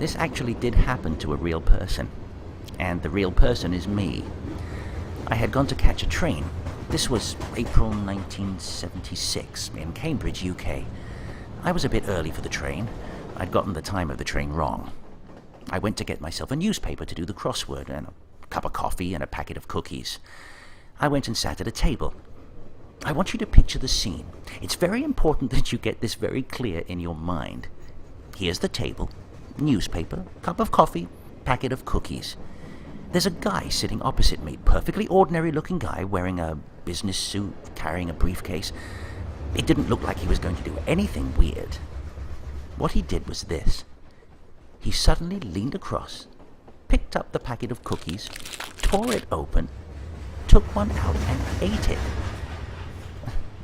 This actually did happen to a real person. And the real person is me. I had gone to catch a train. This was April 1976 in Cambridge, UK. I was a bit early for the train. I'd gotten the time of the train wrong. I went to get myself a newspaper to do the crossword, and a cup of coffee and a packet of cookies. I went and sat at a table. I want you to picture the scene. It's very important that you get this very clear in your mind. Here's the table, newspaper, cup of coffee, packet of cookies. There's a guy sitting opposite me, perfectly ordinary-looking guy, wearing a business suit, carrying a briefcase. It didn't look like he was going to do anything weird. What he did was this. He suddenly leaned across, picked up the packet of cookies, tore it open, took one out and ate it.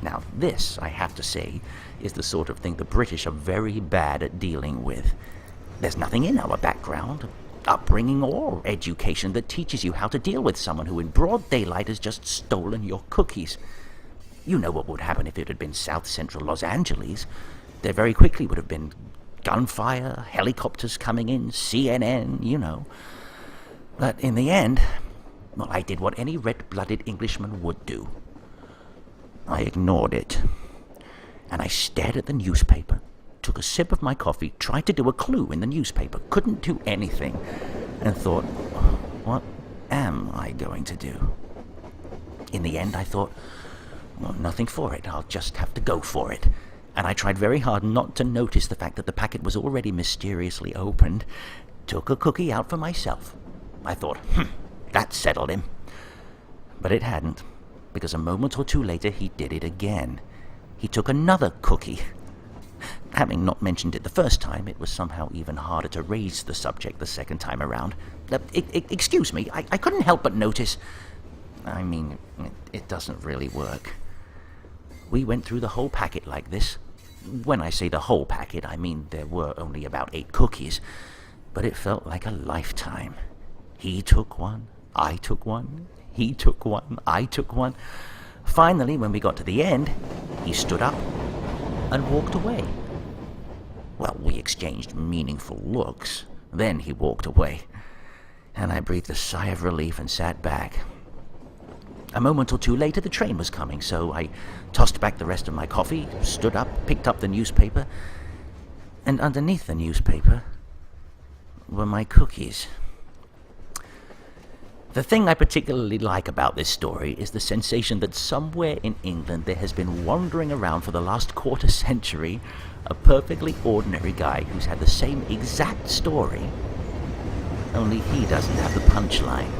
Now this, I have to say, is the sort of thing the British are very bad at dealing with. There's nothing in our background, upbringing or education that teaches you how to deal with someone who in broad daylight has just stolen your cookies. You know what would happen if it had been South Central Los Angeles. There very quickly would have been gunfire, helicopters coming in, CNN, you know. But in the end, well, I did what any red-blooded Englishman would do. I ignored it. And I stared at the newspaper, took a sip of my coffee, tried to do a clue in the newspaper, couldn't do anything, and thought, what am I going to do? In the end, I thought, well, nothing for it. I'll just have to go for it. And I tried very hard not to notice the fact that the packet was already mysteriously opened. Took a cookie out for myself. I thought, that settled him. But it hadn't, because a moment or two later he did it again. He took another cookie. Having not mentioned it the first time, it was somehow even harder to raise the subject the second time around. Excuse me, I couldn't help but notice... I mean, it doesn't really work. We went through the whole packet like this. When I say the whole packet, I mean there were only about 8 cookies. But it felt like a lifetime. He took one, I took one, he took one, I took one. Finally, when we got to the end, he stood up and walked away. Well, we exchanged meaningful looks. Then he walked away. And I breathed a sigh of relief and sat back. A moment or two later, the train was coming, so I tossed back the rest of my coffee, stood up, picked up the newspaper, and underneath the newspaper were my cookies. The thing I particularly like about this story is the sensation that somewhere in England there has been wandering around for the last quarter century a perfectly ordinary guy who's had the same exact story, only he doesn't have the punchline.